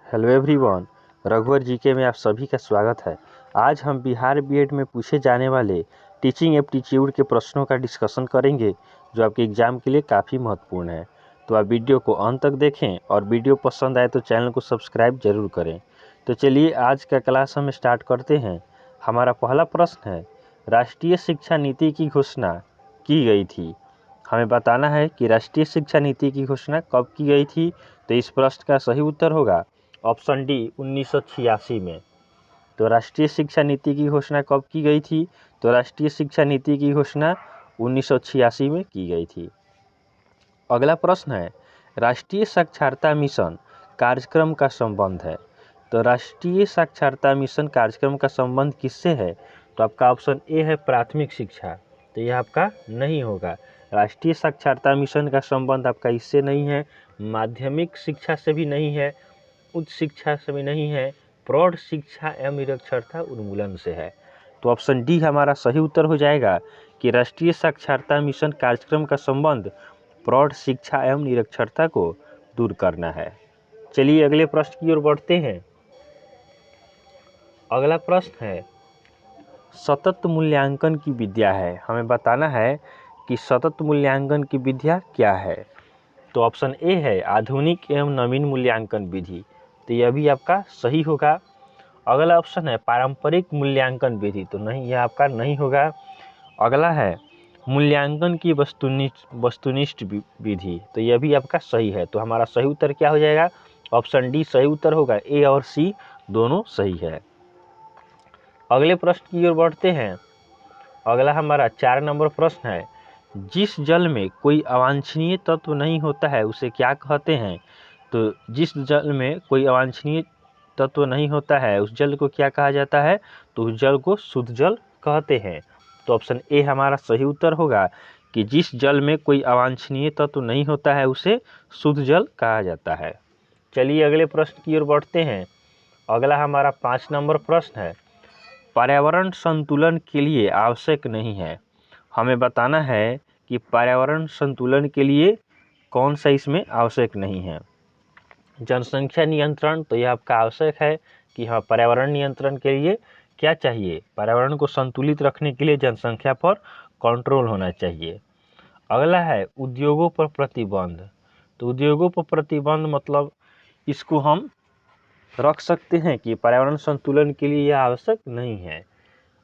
Hello everyone, रघुवर GK में आप सभी का स्वागत है। आज हम बिहार बीएड में पूछे जाने वाले टीचिंग एप्टीट्यूड के प्रश्नों का डिस्कशन करेंगे जो आपके एग्ज़ाम के लिए काफ़ी महत्वपूर्ण है। तो आप वीडियो को अंत तक देखें और वीडियो पसंद आए तो चैनल को सब्सक्राइब जरूर करें। तो चलिए आज का क्लास हम स्टार्ट करते हैं। हमारा पहला प्रश्न है, राष्ट्रीय शिक्षा नीति की घोषणा की गई थी। हमें बताना है कि राष्ट्रीय शिक्षा नीति की घोषणा कब की गई थी। तो इस प्रश्न का सही उत्तर होगा ऑप्शन डी 1986 में। तो राष्ट्रीय शिक्षा नीति की घोषणा कब की गई थी? तो राष्ट्रीय शिक्षा नीति की घोषणा 1986 में की गई थी। अगला प्रश्न है, राष्ट्रीय साक्षरता मिशन कार्यक्रम का संबंध है। तो राष्ट्रीय साक्षरता मिशन कार्यक्रम का संबंध किससे है? तो आपका ऑप्शन ए है प्राथमिक शिक्षा। तो यह आपका नहीं होगा। राष्ट्रीय साक्षरता मिशन का संबंध आपका इससे नहीं है, माध्यमिक शिक्षा से भी नहीं है, उच्च शिक्षा से भी नहीं है, प्रौढ़ शिक्षा एवं निरक्षरता उन्मूलन से है। तो ऑप्शन डी हमारा सही उत्तर हो जाएगा कि राष्ट्रीय साक्षरता मिशन कार्यक्रम का संबंध प्रौढ़ शिक्षा एवं निरक्षरता को दूर करना है। चलिए अगले प्रश्न की ओर बढ़ते हैं। अगला प्रश्न है, सतत मूल्यांकन की विद्या है। हमें बताना है कि सतत मूल्यांकन की विद्या क्या है। तो ऑप्शन ए है आधुनिक एवं नवीन मूल्यांकन विधि। तो यह भी आपका सही होगा। अगला ऑप्शन है पारंपरिक मूल्यांकन विधि। तो नहीं, यह आपका नहीं होगा। अगला है मूल्यांकन की वस्तुनिष्ठ विधि। तो यह भी आपका सही है। तो हमारा सही उत्तर क्या हो जाएगा? ऑप्शन डी सही उत्तर होगा। ए और सी दोनों सही है। अगले प्रश्न की ओर बढ़ते हैं। अगला हमारा 4 नंबर प्रश्न है, जिस जल में कोई अवांछनीय तत्व नहीं होता है उसे क्या कहते हैं? तो जिस जल में कोई अवांछनीय तत्व नहीं होता है उस जल को क्या कहा जाता है? तो उस जल को शुद्ध जल कहते हैं। तो ऑप्शन ए हमारा सही उत्तर होगा कि जिस जल में कोई अवांछनीय तत्व नहीं होता है उसे शुद्ध जल कहा जाता है। चलिए अगले प्रश्न की ओर बढ़ते हैं। अगला हमारा 5 नंबर प्रश्न है, पर्यावरण संतुलन के लिए आवश्यक नहीं है। हमें बताना है कि पर्यावरण संतुलन के लिए कौन सा इसमें आवश्यक नहीं है। जनसंख्या नियंत्रण। तो यह आपका आवश्यक है कि हाँ, पर्यावरण नियंत्रण के लिए क्या चाहिए? पर्यावरण को संतुलित रखने के लिए जनसंख्या पर कंट्रोल होना चाहिए। अगला है उद्योगों पर प्रतिबंध। तो उद्योगों पर प्रतिबंध मतलब इसको हम रख सकते हैं कि पर्यावरण संतुलन के लिए यह आवश्यक नहीं है।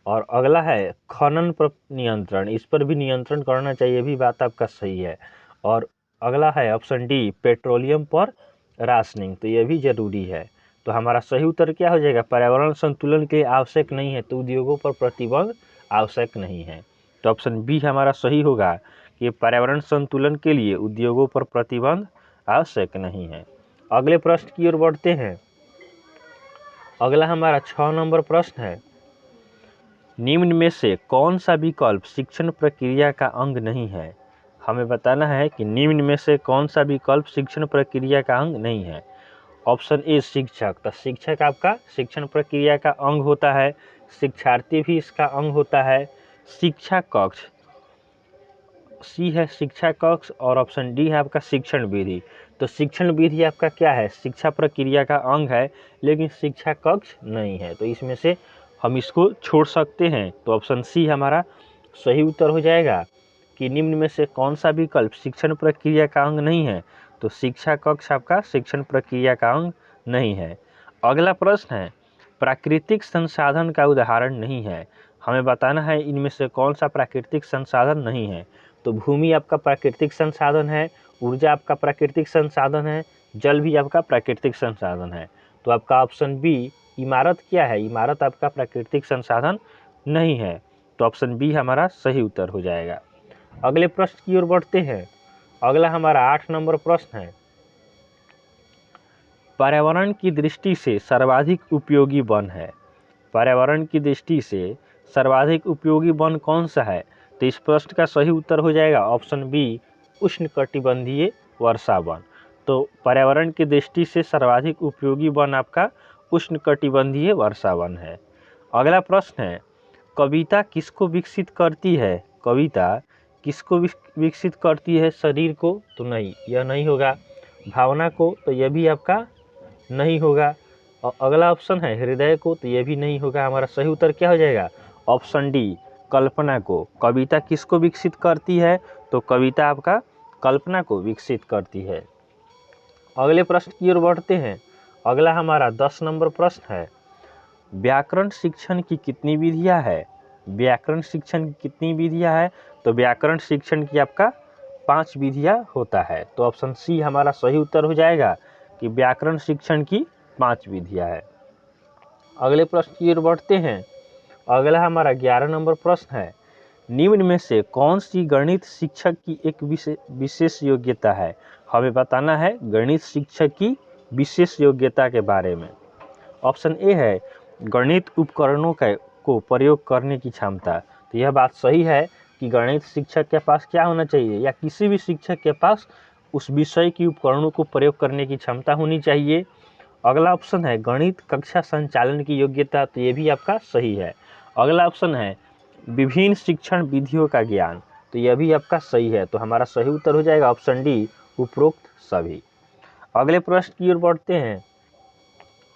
और अगला है खनन पर नियंत्रण। इस पर भी नियंत्रण करना चाहिए, भी बात आपका सही है। और अगला है ऑप्शन डी पेट्रोलियम पर राशनिंग। तो यह भी जरूरी है। तो हमारा सही उत्तर क्या हो जाएगा? पर्यावरण संतुलन के लिए आवश्यक नहीं है, तो उद्योगों पर प्रतिबंध आवश्यक नहीं है। तो ऑप्शन बी हमारा सही होगा कि पर्यावरण संतुलन के लिए उद्योगों पर प्रतिबंध आवश्यक नहीं है। अगले प्रश्न की ओर बढ़ते हैं। अगला हमारा 6 नंबर प्रश्न है, निम्न में से कौन सा विकल्प शिक्षण प्रक्रिया का अंग नहीं है? हमें बताना है कि निम्न में से कौन सा विकल्प शिक्षण प्रक्रिया का अंग नहीं है। ऑप्शन ए शिक्षक। तो शिक्षक आपका शिक्षण प्रक्रिया का अंग होता है, शिक्षार्थी भी इसका अंग होता है। शिक्षा कक्ष सी है शिक्षा कक्ष। और ऑप्शन डी है आपका शिक्षण विधि। तो शिक्षण विधि आपका क्या है? शिक्षा प्रक्रिया का अंग है, लेकिन शिक्षा कक्ष नहीं है। तो इसमें से हम इसको छोड़ सकते हैं। तो ऑप्शन सी हमारा सही उत्तर हो जाएगा कि निम्न में से कौन सा विकल्प शिक्षण प्रक्रिया का अंग नहीं है? तो शिक्षा कक्ष आपका शिक्षण प्रक्रिया का अंग नहीं है। अगला प्रश्न है, प्राकृतिक संसाधन का उदाहरण नहीं है। हमें बताना है इनमें से कौन सा प्राकृतिक संसाधन नहीं है। तो भूमि आपका प्राकृतिक संसाधन है, ऊर्जा आपका प्राकृतिक संसाधन है, जल भी आपका प्राकृतिक संसाधन है। तो आपका ऑप्शन बी इमारत क्या है? इमारत आपका प्राकृतिक संसाधन नहीं है। तो ऑप्शन बी हमारा सही उत्तर हो जाएगा। अगले प्रश्न की ओर बढ़ते हैं। अगला हमारा 8 नंबर प्रश्न है, पर्यावरण की दृष्टि से सर्वाधिक उपयोगी वन है। पर्यावरण की दृष्टि से सर्वाधिक उपयोगी वन कौन सा है? तो इस प्रश्न का सही उत्तर हो जाएगा ऑप्शन बी उष्णकटिबंधीय वर्षा वन। तो पर्यावरण की दृष्टि से सर्वाधिक उपयोगी वन आपका उष्णकटिबंधीय वर्षा वन है। अगला प्रश्न है, कविता किसको विकसित करती है? कविता किसको विकसित करती है? शरीर को? तो नहीं, यह नहीं होगा। भावना को? तो यह भी आपका नहीं होगा। और अगला ऑप्शन है हृदय को, तो ये भी नहीं होगा। हमारा सही उत्तर क्या हो जाएगा? ऑप्शन डी, कल्पना को। कविता किसको विकसित करती है? तो कविता आपका कल्पना को विकसित करती है। अगले प्रश्न की ओर बढ़ते हैं। अगला हमारा 10 नंबर प्रश्न है, व्याकरण शिक्षण की कितनी विधियां है? व्याकरण शिक्षण की कितनी विधियां है? तो व्याकरण शिक्षण की आपका 5 विधियां होता है। तो ऑप्शन सी हमारा सही उत्तर हो जाएगा कि व्याकरण शिक्षण की 5 विधियां है। अगले प्रश्न की ओर बढ़ते हैं। अगला हमारा 11 नंबर प्रश्न है, निम्न में से कौन सी गणित शिक्षक की एक विशेष योग्यता है? हमें बताना है गणित शिक्षक की विशेष योग्यता के बारे में। ऑप्शन ए है गणित उपकरणों को प्रयोग करने की क्षमता। तो यह बात सही है कि गणित शिक्षक के पास क्या होना चाहिए, या किसी भी शिक्षक के पास उस विषय की उपकरणों को प्रयोग करने की क्षमता होनी चाहिए। अगला ऑप्शन है गणित कक्षा संचालन की योग्यता। तो ये भी आपका सही है। अगला ऑप्शन है विभिन्न शिक्षण विधियों का ज्ञान। तो यह भी आपका सही है। तो हमारा सही उत्तर हो जाएगा ऑप्शन डी, उपरोक्त सभी। अगले प्रश्न की ओर बढ़ते हैं।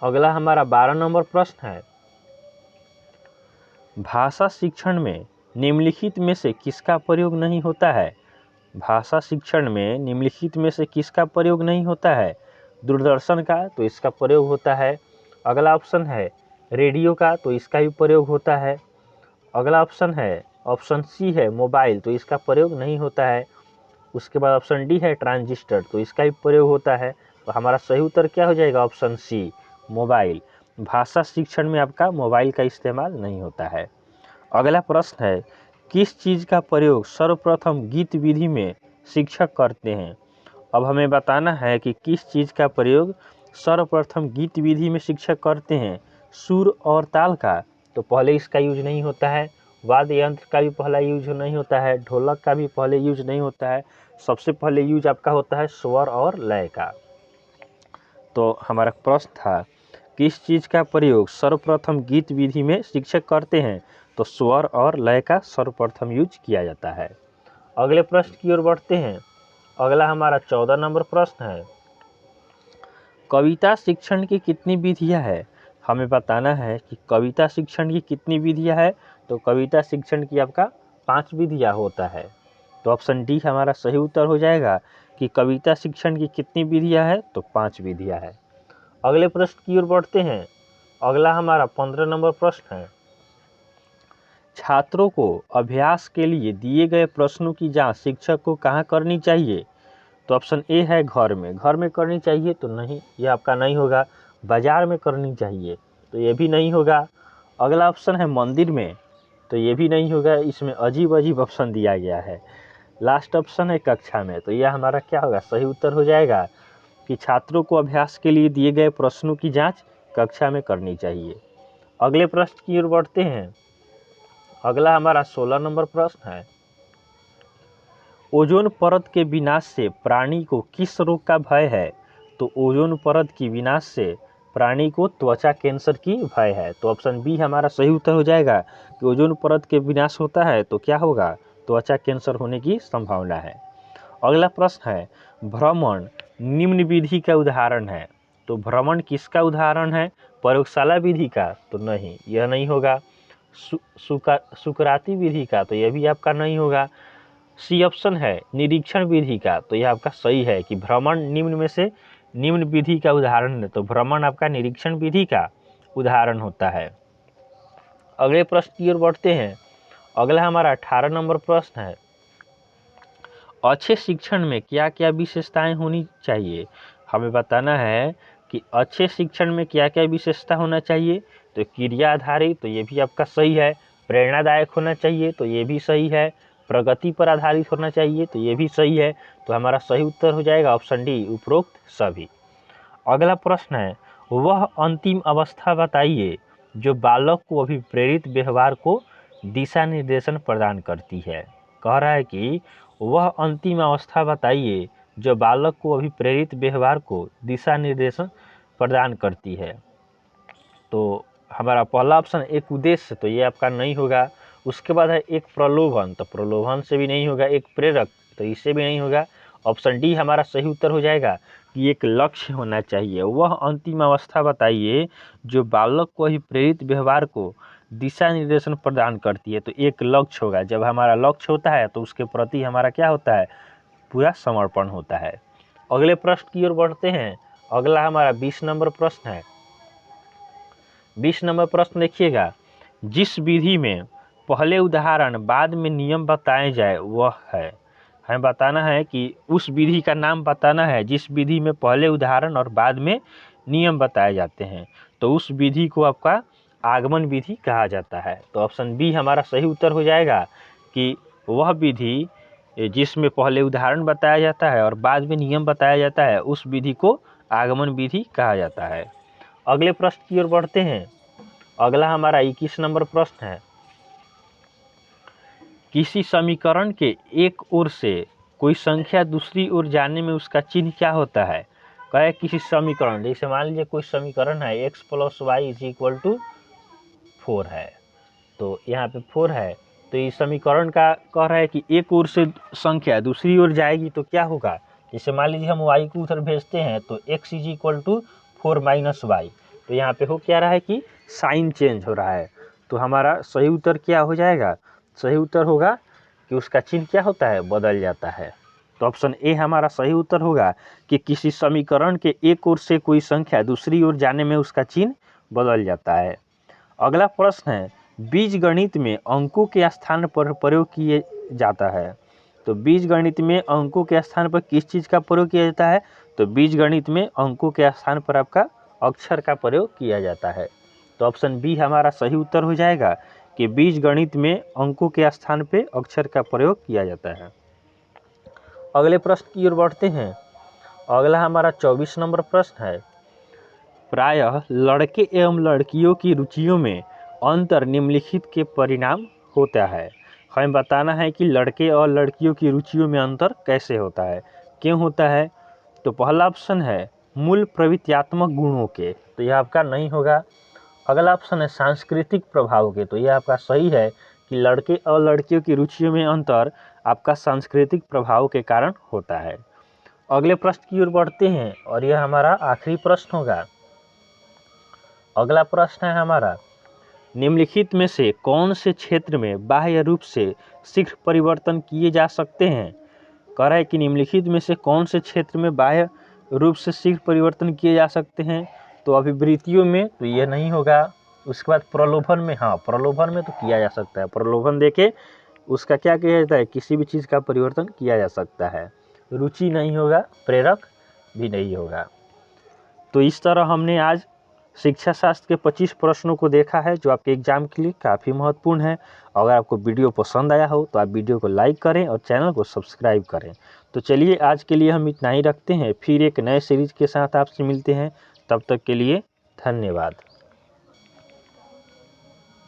अगला हमारा 12 नंबर प्रश्न है, भाषा शिक्षण में निम्नलिखित में से किसका प्रयोग नहीं होता है? भाषा शिक्षण में निम्नलिखित में से किसका प्रयोग नहीं होता है? दूरदर्शन का, तो इसका प्रयोग होता है। अगला ऑप्शन है रेडियो का, तो इसका भी प्रयोग होता है। अगला ऑप्शन है ऑप्शन सी है मोबाइल, तो इसका प्रयोग नहीं होता है। उसके बाद ऑप्शन डी है ट्रांजिस्टर, तो इसका भी प्रयोग होता है। तो हमारा सही उत्तर क्या हो जाएगा? Option C, mobile. भाषा शिक्षण में आपका मोबाइल का इस्तेमाल नहीं होता है। अगला प्रश्न है, किस चीज़ का प्रयोग सर्वप्रथम गीत विधि में शिक्षक करते हैं? अब हमें बताना है कि किस चीज़ का प्रयोग सर्वप्रथम गीत विधि में शिक्षक करते हैं। सुर और ताल का, तो पहले इसका यूज नहीं होता है। वाद्य यंत्र का भी पहला यूज नहीं होता है। ढोलक का भी पहले यूज नहीं होता है। सबसे पहले यूज आपका होता है स्वर और लय का। तो हमारा प्रश्न था किस चीज़ का प्रयोग सर्वप्रथम गीत विधि में शिक्षक करते हैं? तो स्वर और लय का सर्वप्रथम यूज किया जाता है। अगले प्रश्न की ओर बढ़ते हैं। अगला हमारा 14 नंबर प्रश्न है, कविता शिक्षण की कितनी विधियां है? हमें बताना है कि कविता शिक्षण की कितनी विधियां है। तो कविता शिक्षण की आपका 5 विधियां होता है। तो ऑप्शन डी हमारा सही उत्तर हो जाएगा कि कविता शिक्षण की कितनी विधियां है? तो 5 विधियां है। अगले प्रश्न की ओर बढ़ते हैं। अगला हमारा 15 नंबर प्रश्न है, छात्रों को अभ्यास के लिए दिए गए प्रश्नों की जांच शिक्षक को कहाँ करनी चाहिए? तो ऑप्शन ए है घर में। घर में करनी चाहिए, तो नहीं, ये आपका नहीं होगा। बाजार में करनी चाहिए, तो ये भी नहीं होगा। अगला ऑप्शन है मंदिर में, तो ये भी नहीं होगा। इसमें अजीब अजीब ऑप्शन दिया गया है। लास्ट ऑप्शन है कक्षा में, तो यह हमारा क्या होगा? सही उत्तर हो जाएगा कि छात्रों को अभ्यास के लिए दिए गए प्रश्नों की जांच कक्षा में करनी चाहिए। अगले प्रश्न की ओर बढ़ते हैं। अगला हमारा 16 नंबर प्रश्न है, ओजोन परत के विनाश से प्राणी को किस रोग का भय है? तो ओजोन परत की विनाश से प्राणी को त्वचा कैंसर की भय है। तो ऑप्शन बी हमारा सही उत्तर हो जाएगा कि ओजोन परत के विनाश होता है तो क्या होगा? त्वचा कैंसर होने की संभावना है। अगला प्रश्न है, भ्रमण निम्न विधि का उदाहरण है। तो भ्रमण किसका उदाहरण है? प्रयोगशाला विधि का? तो नहीं, यह नहीं होगा। सुकराती विधि का? तो यह भी आपका नहीं होगा। सी ऑप्शन है निरीक्षण विधि का? तो यह आपका सही है कि भ्रमण निम्न में से निम्न विधि का उदाहरण है। तो भ्रमण आपका निरीक्षण विधि का उदाहरण होता है। अगले प्रश्न की ओर बढ़ते हैं। अगला हमारा 18 नंबर प्रश्न है, अच्छे शिक्षण में क्या क्या विशेषताएं होनी चाहिए? हमें बताना है कि अच्छे शिक्षण में क्या क्या विशेषता होना चाहिए। तो क्रिया आधारित, तो ये भी आपका सही है। प्रेरणादायक होना चाहिए, तो ये भी सही है। प्रगति पर आधारित होना चाहिए, तो ये भी सही है। तो हमारा सही उत्तर हो जाएगा ऑप्शन डी, उपरोक्त सभी। अगला प्रश्न है, वह अंतिम अवस्था बताइए जो बालक को अभिप्रेरित व्यवहार को दिशा निर्देशन प्रदान करती है। कह रहा है कि वह अंतिम अवस्था बताइए जो बालक को अभिप्रेरित व्यवहार को दिशा निर्देशन प्रदान करती है। तो हमारा पहला ऑप्शन एक उद्देश्य, तो ये आपका नहीं होगा। उसके बाद है एक प्रलोभन, तो प्रलोभन से भी नहीं होगा। एक प्रेरक, तो इससे भी नहीं होगा। ऑप्शन डी हमारा सही उत्तर हो जाएगा कि एक लक्ष्य होना चाहिए। वह अंतिम अवस्था बताइए जो बालक को ही प्रेरित व्यवहार को दिशा निर्देशन प्रदान करती है। तो एक लक्ष्य होगा, जब हमारा लक्ष्य होता है तो उसके प्रति हमारा क्या होता है, पूरा समर्पण होता है। अगले प्रश्न की ओर बढ़ते हैं। अगला हमारा 20 नंबर प्रश्न है। 20 नंबर प्रश्न देखिएगा, जिस विधि में पहले उदाहरण बाद में नियम बताए जाए वह है। हमें बताना है कि उस विधि का नाम बताना है जिस विधि में पहले उदाहरण और बाद में नियम बताए जाते हैं। तो उस विधि को आपका आगमन विधि कहा जाता है। तो ऑप्शन बी हमारा सही उत्तर हो जाएगा कि वह विधि जिसमें पहले उदाहरण बताया जाता है और बाद में नियम बताया जाता है उस विधि को आगमन विधि कहा जाता है। अगले प्रश्न की ओर बढ़ते हैं। अगला हमारा 21 नंबर प्रश्न है, किसी समीकरण के एक ओर से कोई संख्या दूसरी ओर जाने में उसका चिन्ह क्या होता है। कहे किसी समीकरण, जैसे मान लीजिए कोई समीकरण है x + y = 4 है, तो यहाँ पे 4 है, तो इस समीकरण का कह रहा है कि एक ओर से संख्या दूसरी ओर जाएगी तो क्या होगा। जैसे मान लीजिए हम y को उधर भेजते हैं तो x = 4 - y, तो यहाँ पे हो क्या रहा है कि साइन चेंज हो रहा है। तो हमारा सही उत्तर क्या हो जाएगा, सही उत्तर होगा कि उसका चिन्ह क्या होता है, बदल जाता है। तो ऑप्शन ए हमारा सही उत्तर होगा कि किसी समीकरण के एक ओर से कोई संख्या दूसरी ओर जाने में उसका चिन्ह बदल जाता है। अगला प्रश्न है, बीजगणित में अंकों के स्थान पर प्रयोग किए जाता है। तो बीजगणित में अंकों के स्थान पर किस चीज़ का प्रयोग किया जाता है। तो बीजगणित में अंकों के स्थान पर आपका अक्षर का प्रयोग किया जाता है। तो ऑप्शन बी हमारा सही उत्तर हो जाएगा कि बीजगणित में अंकों के स्थान पे अक्षर का प्रयोग किया जाता है। अगले प्रश्न की ओर बढ़ते हैं। अगला हमारा 24 नंबर प्रश्न है, प्रायः लड़के एवं लड़कियों की रुचियों में अंतर निम्नलिखित के परिणाम होता है। हमें बताना है कि लड़के और लड़कियों की रुचियों में अंतर कैसे होता है, क्यों होता है। तो पहला ऑप्शन है मूल प्रवृत्त्यात्मक गुणों के, तो यह आपका नहीं होगा। अगला ऑप्शन है सांस्कृतिक प्रभाव के, तो यह आपका सही है कि लड़के और लड़कियों की रुचियों में अंतर आपका सांस्कृतिक प्रभाव के कारण होता है। अगले प्रश्न की ओर बढ़ते हैं और यह हमारा आखिरी प्रश्न होगा। अगला प्रश्न है हमारा, निम्नलिखित में से कौन से क्षेत्र में बाह्य रूप से शीघ्र परिवर्तन किए जा सकते हैं। कह रहा है कि निम्नलिखित में से कौन से क्षेत्र में बाह्य रूप से शीघ्र परिवर्तन किए जा सकते हैं। तो अभिवृत्तियों में तो यह नहीं होगा। उसके बाद प्रलोभन में, हाँ प्रलोभन में तो किया जा सकता है। प्रलोभन देके उसका क्या किया जाता है, किसी भी चीज़ का परिवर्तन किया जा सकता है। रुचि नहीं होगा, प्रेरक भी नहीं होगा। तो इस तरह हमने आज शिक्षा शास्त्र के 25 प्रश्नों को देखा है जो आपके एग्जाम के लिए काफ़ी महत्वपूर्ण है। अगर आपको वीडियो पसंद आया हो तो आप वीडियो को लाइक करें और चैनल को सब्सक्राइब करें। तो चलिए आज के लिए हम इतना ही रखते हैं, फिर एक नए सीरीज के साथ आपसे मिलते हैं। तब तक के लिए धन्यवाद।